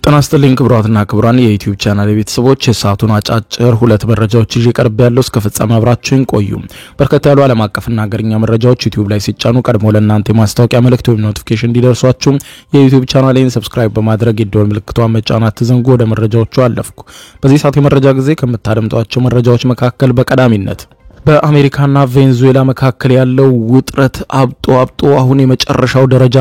ተናስተልኝ ክብራትና ክብራን የዩቲዩብ ቻናል ቤተሰቦች የሳቱን አጫጭር ሁለት መረጃዎች ይዤ ቀርብ ያለው እስከ ፍጻሜ አብራችሁን ቆዩ። በርከት ያሉ ዓለም አቀፍና ሀገርኛ መረጃዎች ዩቲዩብ ላይ ሲጫኑ ቀድሞ ለእናንተ ማስታወቂያ መልእክት ወይም ኖቲፊኬሽን እንዲደርሷችሁ የዩቲዩብ ቻናሌን ሰብስክራይብ በማድረግ የደወል ምልክቷን መጫን አትዘንጉ። ወደ መረጃዎቹ አለፍኩ። በዚህ ሰዓት የመረጃ ጊዜ ከምታደምጧቸው መረጃዎች መካከል በቀዳሚነት በአሜሪካና ቬንዙዌላ መካከል ያለው ውጥረት አብጦ አሁን የመጨረሻው ደረጃ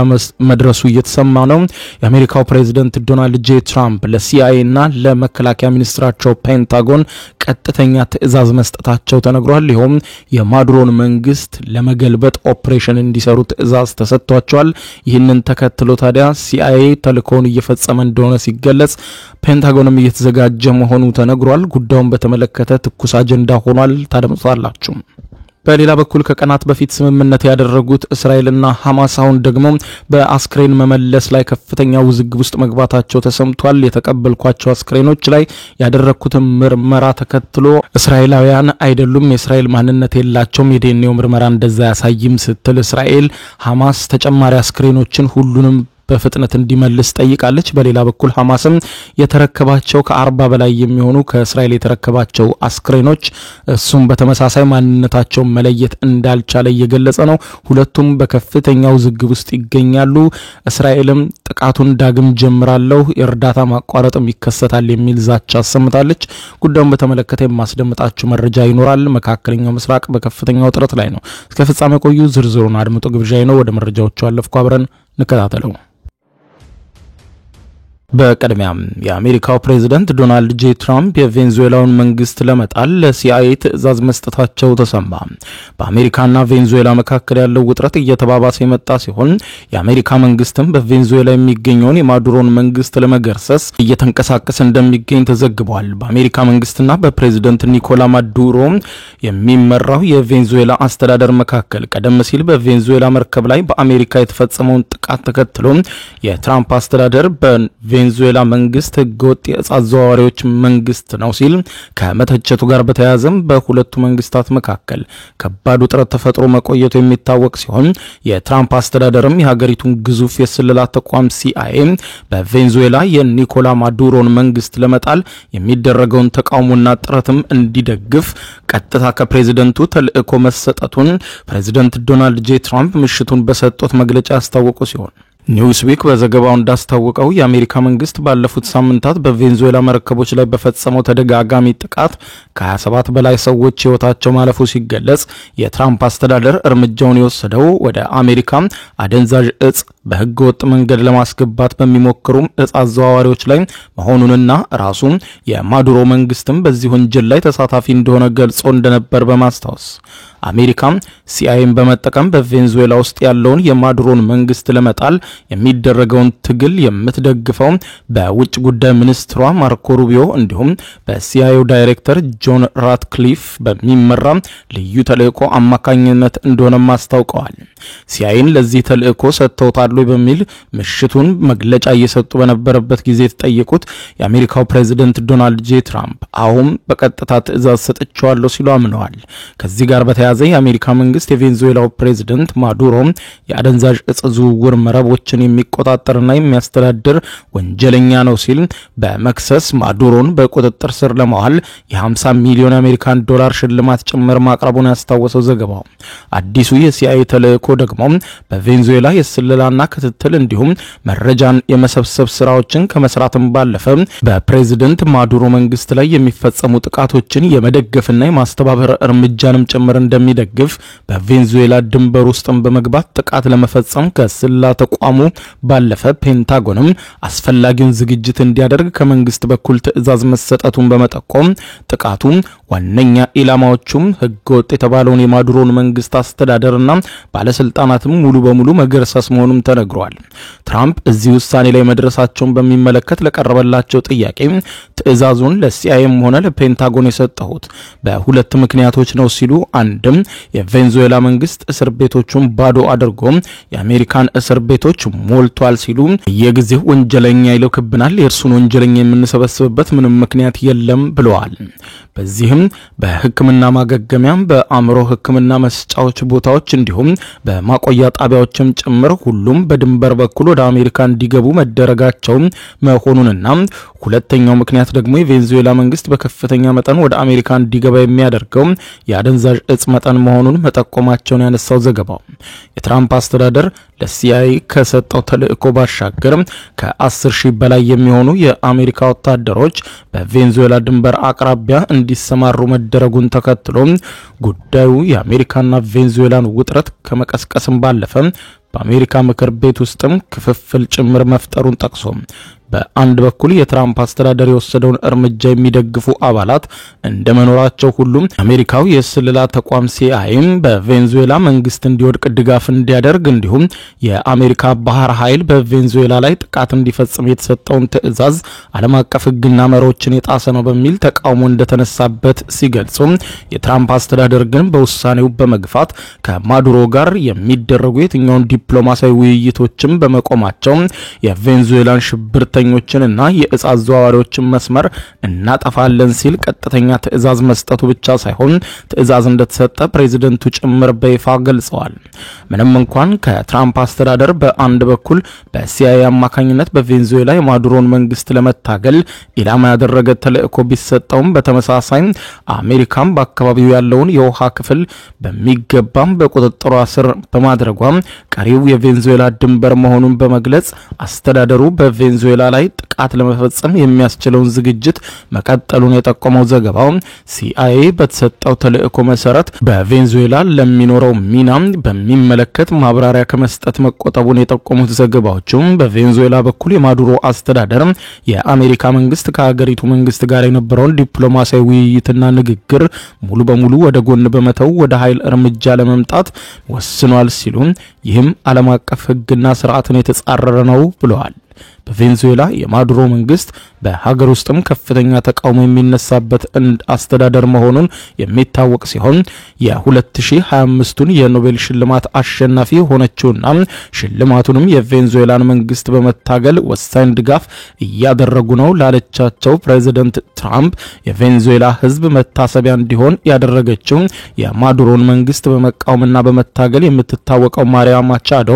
መድረሱ እየተሰማ ነው። የአሜሪካው ፕሬዝዳንት ዶናልድ ጄ ትራምፕ ለሲአይኤ እና ለመከላከያ ሚኒስትራቸው ፔንታጎን ቀጥተኛ ትዕዛዝ መስጠታቸው ተነግሯል። ይሄም የማዱሮን መንግስት ለመገልበጥ ኦፕሬሽን እንዲሰሩ ትዕዛዝ ተሰጥቷቸዋል። ይህንን ተከትሎ ታዲያ ሲአይኤ ተልእኮውን እየፈጸመ እንደሆነ ሲገለጽ ፔንታጎንም እየተዘጋጀ መሆኑ ተነግሯል። ጉዳዩን በተመለከተ ትኩስ አጀንዳ ሆኗል። ታደምጣላችሁ። በሌላ በኩል ከቀናት በፊት ስምምነት ያደረጉት እስራኤልና ሐማስ አሁን ደግሞ በአስክሬን መመለስ ላይ ከፍተኛ ውዝግብ ውስጥ መግባታቸው ተሰምቷል። የተቀበልኳቸው አስክሬኖች ላይ ያደረኩት ምርመራ ተከትሎ እስራኤላውያን አይደሉም፣ የእስራኤል ማንነት የላቸውም፣ የዲኤንኤ ምርመራ እንደዛ ያሳይም ስትል እስራኤል ሐማስ ተጨማሪ አስክሬኖችን ሁሉንም በፍጥነት እንዲመልስ ጠይቃለች። በሌላ በኩል ሐማስም የተረከባቸው ከ40 በላይ የሚሆኑ ከእስራኤል የተረከባቸው አስክሬኖች እሱም በተመሳሳይ ማንነታቸው መለየት እንዳልቻለ እየገለጸ ነው። ሁለቱም በከፍተኛ ውዝግብ ውስጥ ይገኛሉ። እስራኤልም ጥቃቱን ዳግም ጀምራለሁ፣ የእርዳታ ማቋረጥም ይከሰታል የሚል ዛቻ አሰምታለች። ጉዳዩን በተመለከተ የማስደምጣችሁ መረጃ ይኖራል። መካከለኛው ምስራቅ በከፍተኛ ውጥረት ላይ ነው። እስከ ፍጻሜ ቆዩ። ዝርዝሩን አድምጡ ግብዣዬ ነው። ወደ መረጃዎቹ አለፍኩ። አብረን እንከታተለው። በቀድሚያም የአሜሪካው ፕሬዝዳንት ዶናልድ ጄ ትራምፕ የቬንዙዌላውን መንግስት ለመጣል ለሲአይኤ ትዕዛዝ መስጠታቸው ተሰማ። በአሜሪካና ቬንዙዌላ መካከል ያለው ውጥረት እየተባባሰ የመጣ ሲሆን የአሜሪካ መንግስትም በቬንዙዌላ የሚገኘውን የማዱሮን መንግስት ለመገርሰስ እየተንቀሳቀሰ እንደሚገኝ ተዘግቧል። በአሜሪካ መንግስትና በፕሬዝዳንት ኒኮላ ማዱሮ የሚመራው የቬንዙዌላ አስተዳደር መካከል ቀደም ሲል በቬንዙዌላ መርከብ ላይ በአሜሪካ የተፈጸመውን ጥቃት ተከትሎ የትራምፕ አስተዳደር ቬንዙዌላ መንግስት ህገወጥ የእጽ አዘዋዋሪዎች መንግስት ነው ሲል ከመተቸቱ ጋር በተያያዘም በሁለቱ መንግስታት መካከል ከባድ ውጥረት ተፈጥሮ መቆየቱ የሚታወቅ ሲሆን የትራምፕ አስተዳደርም የሀገሪቱን ግዙፍ የስለላ ተቋም ሲአይኤ በቬንዙዌላ የኒኮላ ማዱሮን መንግስት ለመጣል የሚደረገውን ተቃውሞና ጥረትም እንዲደግፍ ቀጥታ ከፕሬዝዳንቱ ተልእኮ መሰጠቱን ፕሬዝዳንት ዶናልድ ጄ ትራምፕ ምሽቱን በሰጡት መግለጫ ያስታወቁ ሲሆን ኒውስዊክ በዘገባው እንዳስታወቀው የአሜሪካ መንግስት ባለፉት ሳምንታት በቬንዙዌላ መርከቦች ላይ በፈጸመው ተደጋጋሚ ጥቃት ከ27 በላይ ሰዎች ህይወታቸው ማለፉ ሲገለጽ የትራምፕ አስተዳደር እርምጃውን የወሰደው ወደ አሜሪካ አደንዛዥ እጽ በህገ ወጥ መንገድ ለማስገባት በሚሞክሩ እጽ አዘዋዋሪዎች ላይ መሆኑንና ራሱ የማዱሮ መንግስትም በዚህ ወንጀል ላይ ተሳታፊ እንደሆነ ገልጾ እንደነበር በማስታወስ አሜሪካ ሲአይኤን በመጠቀም በቬንዙዌላ ውስጥ ያለውን የማዱሮን መንግስት ለመጣል የሚደረገውን ትግል የምትደግፈው በውጭ ጉዳይ ሚኒስትሯ ማርኮ ሩቢዮ እንዲሁም በሲአይኤ ዳይሬክተር ጆን ራትክሊፍ በሚመራ ልዩ ተልእኮ አማካኝነት እንደሆነ ማስታውቀዋል። ሲአይኤን ለዚህ ተልእኮ ሰጥተውታል በሚል ምሽቱን መግለጫ እየሰጡ በነበረበት ጊዜ ተጠየቁት የአሜሪካው ፕሬዝዳንት ዶናልድ ጄ ትራምፕ አሁን በቀጥታ ትዕዛዝ ሰጥቻለሁ ሲሉ አምነዋል። ከዚህ ጋር በተያያዘ የአሜሪካ መንግስት የቬንዙዌላው ፕሬዝዳንት ማዱሮ የአደንዛዥ እጽ ዝውውር መረቦችን የሚቆጣጠርና የሚያስተዳድር ወንጀለኛ ነው ሲል በመክሰስ ማዱሮን በቁጥጥር ስር ለማዋል የ50 ሚሊዮን አሜሪካን ዶላር ሽልማት ጭምር ማቅረቡን ያስታወሰው ዘገባው አዲሱ የሲአይኤ ተልእኮ ደግሞ በቬንዙዌላ የስለላና ክትትል እንዲሁም መረጃን የመሰብሰብ ስራዎችን ከመስራትም ባለፈ በፕሬዝዳንት ማዱሮ መንግስት ላይ የሚፈጸሙ ጥቃቶችን የመደገፍና የማስተባበር እርምጃንም ጭምር እንደሚደግፍ በቬንዙዌላ ድንበር ውስጥም በመግባት ጥቃት ለመፈጸም ከስለላ ተቋሙ ባለፈ ፔንታጎንም አስፈላጊውን ዝግጅት እንዲያደርግ ከመንግስት በኩል ትዕዛዝ መሰጠቱን በመጠቆም ጥቃቱ ዋነኛ ኢላማዎቹም ህገወጥ የተባለውን የማዱሮን መንግስት አስተዳደርና ባለስልጣናትም ሙሉ በሙሉ መገርሰስ መሆኑን ተነግሯል። ትራምፕ እዚህ ውሳኔ ላይ መድረሳቸውን በሚመለከት ለቀረበላቸው ጥያቄ ትዕዛዙን ለሲአይኤም ሆነ ለፔንታጎን የሰጠሁት በሁለት ምክንያቶች ነው ሲሉ አንድም የቬንዙዌላ መንግስት እስር ቤቶቹን ባዶ አድርጎ የአሜሪካን እስር ቤቶች ሞልቷል ሲሉ የጊዜው ወንጀለኛ ይልክብናል፣ የእርሱን ወንጀለኛ የምንሰበስብበት ምንም ምክንያት የለም ብለዋል። በዚህም በሕክምና ማገገሚያም በአእምሮ ሕክምና መስጫዎች ቦታዎች እንዲሁም በማቆያ ጣቢያዎችም ጭምር ሁሉም በድንበር በኩል ወደ አሜሪካ እንዲገቡ መደረጋቸው መሆኑንና ሁለተኛው ምክንያት ደግሞ የቬንዙዌላ መንግስት በከፍተኛ መጠን ወደ አሜሪካ እንዲገባ የሚያደርገው የአደንዛዥ እጽ መጠን መሆኑን መጠቆማቸውን ያነሳው ዘገባው የትራምፕ አስተዳደር ለሲአይኤ ከሰጠው ተልእኮ ባሻገር ከ10,000 በላይ የሚሆኑ የአሜሪካ ወታደሮች በቬንዙዌላ ድንበር አቅራቢያ እንዲሰማሩ መደረጉን ተከትሎ ጉዳዩ የአሜሪካና ቬንዙዌላን ውጥረት ከመቀስቀስም ባለፈ በአሜሪካ ምክር ቤት ውስጥም ክፍፍል ጭምር መፍጠሩን ጠቅሶ በአንድ በኩል የትራምፕ አስተዳደር የወሰደውን እርምጃ የሚደግፉ አባላት እንደመኖራቸው ሁሉም አሜሪካው የስለላ ተቋም ሲአይኤ በቬንዙዌላ መንግስት እንዲወድቅ ድጋፍ እንዲያደርግ እንዲሁም የአሜሪካ ባህር ኃይል በቬንዙዌላ ላይ ጥቃት እንዲፈጽም የተሰጠውን ትዕዛዝ ዓለም አቀፍ ሕግና መርሆችን የጣሰ ነው በሚል ተቃውሞ እንደተነሳበት ሲገልጹ የትራምፕ አስተዳደር ግን በውሳኔው በመግፋት ከማዱሮ ጋር የሚደረጉ የትኛውን ዲፕሎማሲያዊ ውይይቶችን በመቆማቸው የቬንዙዌላን ሽብርተኞችንና የእጽ አዘዋዋሪዎችን መስመር እናጠፋለን ሲል ቀጥተኛ ትዕዛዝ መስጠቱ ብቻ ሳይሆን ትዕዛዝ እንደተሰጠ ፕሬዝዳንቱ ጭምር በይፋ ገልጸዋል። ምንም እንኳን ከትራምፕ አስተዳደር በአንድ በኩል በሲአይኤ አማካኝነት በቬንዙዌላ የማዱሮን መንግስት ለመታገል ኢላማ ያደረገ ተልእኮ ቢሰጠውም በተመሳሳይ አሜሪካም በአካባቢው ያለውን የውሃ ክፍል በሚገባም በቁጥጥሯ ስር በማድረጓ ቀሪው የቬንዙዌላ ድንበር መሆኑን በመግለጽ አስተዳደሩ በቬንዙዌላ ላይ ጥቃት ለመፈጸም የሚያስችለውን ዝግጅት መቀጠሉን የጠቆመው ዘገባው ሲአይኤ በተሰጠው ተልእኮ መሰረት በቬንዙዌላ ለሚኖረው ሚና በሚመለከት ማብራሪያ ከመስጠት መቆጠቡን የጠቆሙት ዘገባዎችም በቬንዙዌላ በኩል የማዱሮ አስተዳደር የአሜሪካ መንግስት ከሀገሪቱ መንግስት ጋር የነበረውን ዲፕሎማሲያዊ ውይይትና ንግግር ሙሉ በሙሉ ወደ ጎን በመተው ወደ ኃይል እርምጃ ለመምጣት ወስኗል ሲሉ ይህም ዓለም አቀፍ ሕግና ስርዓትን የተጻረረ ነው ብለዋል። በቬንዙዌላ የማዱሮ መንግስት በሀገር ውስጥም ከፍተኛ ተቃውሞ የሚነሳበት አስተዳደር መሆኑን የሚታወቅ ሲሆን የ2025ቱን የኖቤል ሽልማት አሸናፊ ሆነችውና ሽልማቱንም የቬንዙዌላን መንግስት በመታገል ወሳኝ ድጋፍ እያደረጉ ነው ላለቻቸው ፕሬዝዳንት ትራምፕ የቬንዙዌላ ህዝብ መታሰቢያ እንዲሆን ያደረገችው የማዱሮን መንግስት በመቃወምና በመታገል የምትታወቀው ማሪያ ማቻዶ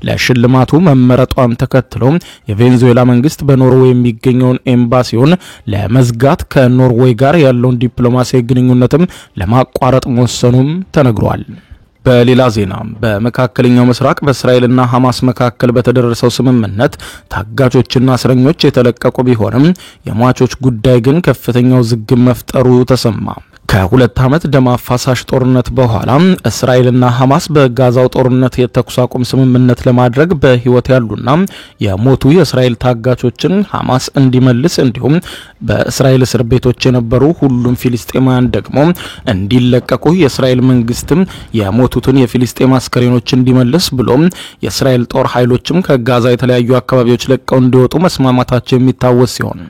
ለሽልማቱ መመረጧን ተከትሎ የቬንዙዌላ መንግስት በኖርዌይ የሚገኘውን ኤምባሲውን ለመዝጋት ከኖርዌይ ጋር ያለውን ዲፕሎማሲያዊ ግንኙነትም ለማቋረጥ መወሰኑም ተነግሯል። በሌላ ዜና በመካከለኛው ምስራቅ በእስራኤልና ሐማስ መካከል በተደረሰው ስምምነት ታጋቾችና እስረኞች የተለቀቁ ቢሆንም የሟቾች ጉዳይ ግን ከፍተኛው ዝግብ መፍጠሩ ተሰማ። ከሁለት ዓመት ደም አፋሳሽ ጦርነት በኋላ እስራኤልና ሐማስ በጋዛው ጦርነት የተኩስ አቁም ስምምነት ለማድረግ በህይወት ያሉና የሞቱ የእስራኤል ታጋቾችን ሐማስ እንዲመልስ እንዲሁም በእስራኤል እስር ቤቶች የነበሩ ሁሉም ፊሊስጤማውያን ደግሞ እንዲለቀቁ የእስራኤል መንግስትም የሞቱትን የፊሊስጤም አስከሬኖች እንዲመልስ ብሎም የእስራኤል ጦር ኃይሎችም ከጋዛ የተለያዩ አካባቢዎች ለቀው እንዲወጡ መስማማታቸው የሚታወስ ሲሆን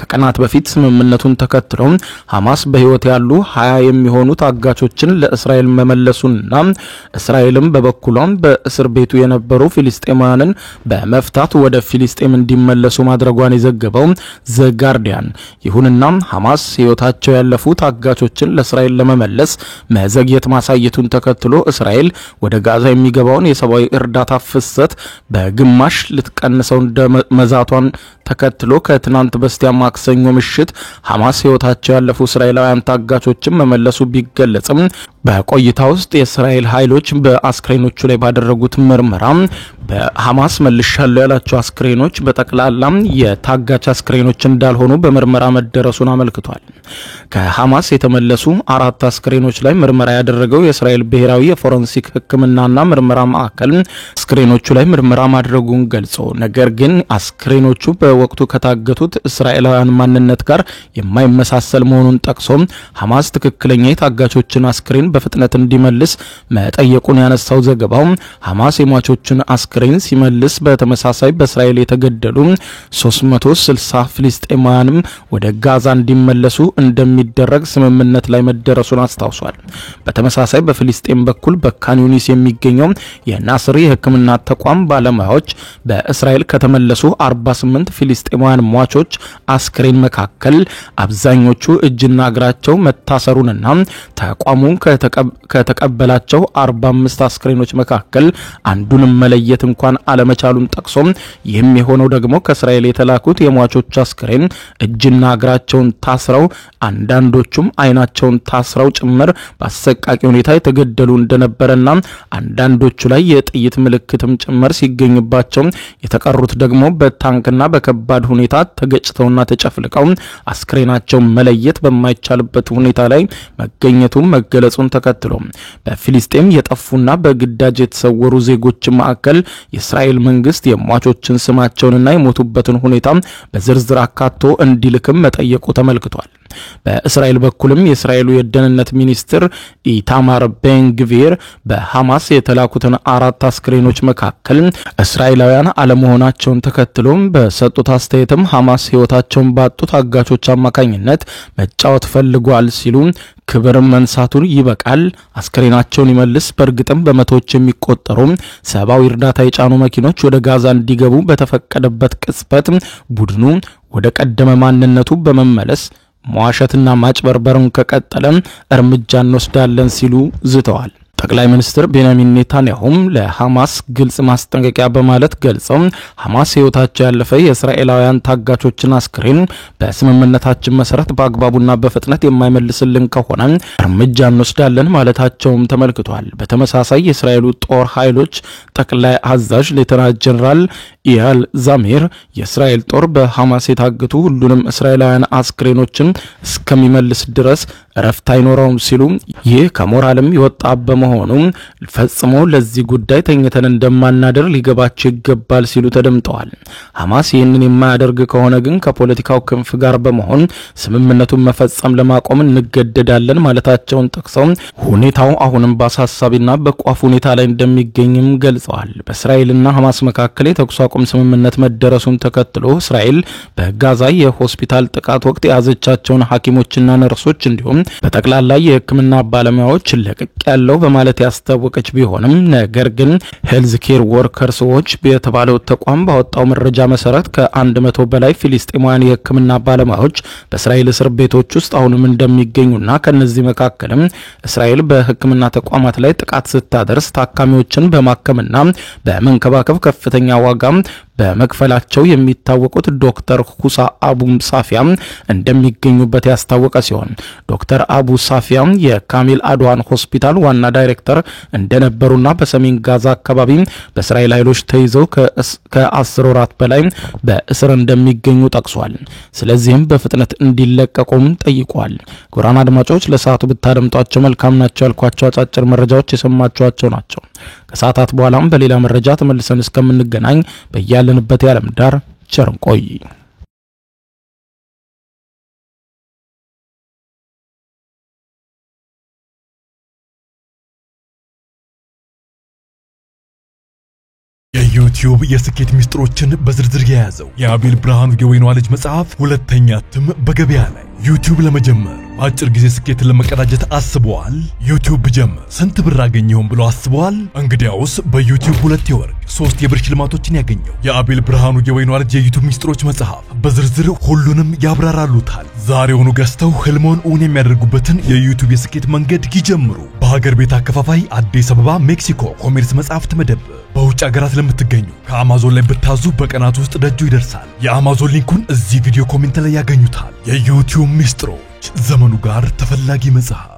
ከቀናት በፊት ስምምነቱን ተከትሎ ሐማስ በህይወት ያሉ 20 የሚሆኑ ታጋቾችን ለእስራኤል መመለሱንና እስራኤልም በበኩሏም በእስር ቤቱ የነበሩ ፊሊስጤማውያንን በመፍታት ወደ ፊሊስጤም እንዲመለሱ ማድረጓን የዘገበው ዘ ጋርዲያን ይሁንና ሐማስ ህይወታቸው ያለፉ ታጋቾችን ለእስራኤል ለመመለስ መዘግየት ማሳየቱን ተከትሎ እስራኤል ወደ ጋዛ የሚገባውን የሰብአዊ እርዳታ ፍሰት በግማሽ ልትቀንሰው እንደመዛቷን ተከትሎ ከትናንት በስቲያ ማክሰኞ ምሽት ሐማስ ህይወታቸው ያለፉ እስራኤላውያን ታጋቾችን መመለሱ ቢገለጽም በቆይታ ውስጥ የእስራኤል ኃይሎች በአስክሬኖቹ ላይ ባደረጉት ምርመራ በሐማስ መልሻለሁ ያላቸው አስክሬኖች በጠቅላላ የታጋች አስክሬኖች እንዳልሆኑ በምርመራ መደረሱን አመልክቷል። ከሐማስ የተመለሱ 4 አስክሬኖች ላይ ምርመራ ያደረገው የእስራኤል ብሔራዊ የፎረንሲክ ሕክምናና ምርመራ ማዕከል አስክሬኖቹ ላይ ምርመራ ማድረጉን ገልጾ ነገር ግን አስክሬኖቹ በወቅቱ ከታገቱት እስራኤላውያን ማንነት ጋር የማይመሳሰል መሆኑን ጠቅሶ ሐማስ ትክክለኛ የታጋቾችን አስክሬን በፍጥነት እንዲመልስ መጠየቁን ያነሳው ዘገባው ሐማስ የሟቾችን አስክሬን ሲመልስ በተመሳሳይ በእስራኤል የተገደሉ 360 ፍልስጤማውያንም ወደ ጋዛ እንዲመለሱ እንደሚደረግ ስምምነት ላይ መደረሱን አስታውሷል። በተመሳሳይ በፍልስጤም በኩል በካን ዩኒስ የሚገኘው የናስር የሕክምና ተቋም ባለሙያዎች በእስራኤል ከተመለሱ 48 ፍልስጤማውያን ሟቾች አስክሬን መካከል አብዛኞቹ እጅና እግራቸው መታሰሩንና ተቋሙ ከተቀበላቸው 45 አስክሬኖች መካከል አንዱን መለየት እንኳን አለመቻሉን ጠቅሶ ይህም የሆነው ደግሞ ከእስራኤል የተላኩት የሟቾች አስክሬን እጅና እግራቸውን ታስረው አንዳንዶቹም አይናቸውን ታስረው ጭምር በአሰቃቂ ሁኔታ የተገደሉ እንደነበረና አንዳንዶቹ ላይ የጥይት ምልክትም ጭምር ሲገኝባቸው የተቀሩት ደግሞ በታንክና በከባድ ሁኔታ ተገጭተውና ተጨፍልቀው አስክሬናቸው መለየት በማይቻልበት ሁኔታ ላይ መገኘቱ መገለጹን ተከትሎ በፍልስጤም የጠፉና በግዳጅ የተሰወሩ ዜጎች ማዕከል የእስራኤል መንግስት የሟቾችን ስማቸውንና የሞቱበትን ሁኔታ በዝርዝር አካቶ እንዲልክም መጠየቁ ተመልክቷል። በእስራኤል በኩልም የእስራኤሉ የደህንነት ሚኒስትር ኢታማር ቤንግቪር በሐማስ የተላኩትን 4 አስክሬኖች መካከል እስራኤላውያን አለመሆናቸውን ተከትሎ በሰጡት አስተያየትም ሐማስ ህይወታቸውን ባጡት አጋቾች አማካኝነት መጫወት ፈልጓል ሲሉ ክብር መንሳቱን ይበቃል፣ አስክሬናቸውን ይመልስ። በእርግጥም በመቶዎች የሚቆጠሩ ሰብአዊ እርዳታ የጫኑ መኪኖች ወደ ጋዛ እንዲገቡ በተፈቀደበት ቅጽበት ቡድኑ ወደ ቀደመ ማንነቱ በመመለስ መዋሸትና ማጭበርበርን ከቀጠለ እርምጃ እንወስዳለን ሲሉ ዝተዋል። ጠቅላይ ሚኒስትር ቤንያሚን ኔታንያሁም ለሐማስ ግልጽ ማስጠንቀቂያ በማለት ገልጸው ሐማስ ህይወታቸው ያለፈ የእስራኤላውያን ታጋቾችን አስክሬን በስምምነታችን መሰረት በአግባቡና በፍጥነት የማይመልስልን ከሆነ እርምጃ እንወስዳለን ማለታቸውም ተመልክቷል። በተመሳሳይ የእስራኤሉ ጦር ኃይሎች ጠቅላይ አዛዥ ሌተናንት ጀነራል ኢያል ዛሚር የእስራኤል ጦር በሐማስ የታገቱ ሁሉንም እስራኤላውያን አስክሬኖችን እስከሚመልስ ድረስ እረፍት አይኖረውም ሲሉ ይህ ከሞራልም ይወጣ በመሆኑ ፈጽሞ ለዚህ ጉዳይ ተኝተን እንደማናደር ሊገባቸው ይገባል ሲሉ ተደምጠዋል። ሐማስ ይህንን የማያደርግ ከሆነ ግን ከፖለቲካው ክንፍ ጋር በመሆን ስምምነቱን መፈጸም ለማቆም እንገደዳለን ማለታቸውን ጠቅሰው ሁኔታው አሁንም በአሳሳቢና በቋፍ ሁኔታ ላይ እንደሚገኝም ገልጸዋል። በእስራኤልና ሐማስ መካከል የተኩስ አቁም ስምምነት መደረሱን ተከትሎ እስራኤል በጋዛ የሆስፒታል ጥቃት ወቅት የያዘቻቸውን ሐኪሞችና ነርሶች እንዲሁም በጠቅላላ የሕክምና ባለሙያዎች ለቅቅ ያለው በማለት ያስታወቀች ቢሆንም ነገር ግን ሄልዝ ኬር ወርከርስ ዎች በተባለው ተቋም ባወጣው መረጃ መሰረት ከ100 በላይ ፍልስጤማውያን የሕክምና ባለሙያዎች በእስራኤል እስር ቤቶች ውስጥ አሁንም እንደሚገኙና ከነዚህ መካከልም እስራኤል በሕክምና ተቋማት ላይ ጥቃት ስታደርስ ታካሚዎችን በማከምና በመንከባከብ ከፍተኛ ዋጋ በመክፈላቸው የሚታወቁት ዶክተር ሁሳ አቡ ሳፊያ እንደሚገኙበት ያስታወቀ ሲሆን ዶክተር አቡ ሳፊያ የካሚል አድዋን ሆስፒታል ዋና ዳይሬክተር እንደነበሩና በሰሜን ጋዛ አካባቢ በእስራኤል ኃይሎች ተይዘው ከ10 ወራት በላይ በእስር እንደሚገኙ ጠቅሷል። ስለዚህም በፍጥነት እንዲለቀቁም ጠይቋል። ጉራን አድማጮች ለሰዓቱ ብታደምጧቸው መልካም ናቸው ያልኳቸው አጫጭር መረጃዎች የሰማችኋቸው ናቸው። ከሰዓታት በኋላም በሌላ መረጃ ተመልሰን እስከምንገናኝ በያለንበት የዓለም ዳር ቸር እንቆይ። የዩቲዩብ የስኬት ሚስጥሮችን በዝርዝር የያዘው የአቤል ብርሃኑ የወይኗ ልጅ መጽሐፍ ሁለተኛ እትም በገበያ ላይ። ዩቲዩብ ለመጀመር አጭር ጊዜ ስኬትን ለመቀዳጀት አስበዋል? ዩቲዩብ ብጀምር ስንት ብር አገኘሁም ብሎ አስበዋል? እንግዲያውስ በዩቲዩብ 2 የወርቅ 3 የብር ሽልማቶችን ያገኘው የአቤል ብርሃኑ የወይኗ ልጅ የዩቲዩብ ሚስጥሮች መጽሐፍ በዝርዝር ሁሉንም ያብራራሉታል። ዛሬውኑ ገዝተው ህልሞን እውን የሚያደርጉበትን የዩቲዩብ የስኬት መንገድ ይጀምሩ። በሀገር ቤት አከፋፋይ አዲስ አበባ ሜክሲኮ ኮሜርስ መጽሐፍት መደብር። በውጭ ሀገራት ለምትገኙ ከአማዞን ላይ ብታዙ በቀናት ውስጥ ደጁ ይደርሳል። የአማዞን ሊንኩን እዚህ ቪዲዮ ኮሜንት ላይ ያገኙታል። የዩቲዩብ ሚስጥሮች ዘመኑ ጋር ተፈላጊ መጽሐፍ።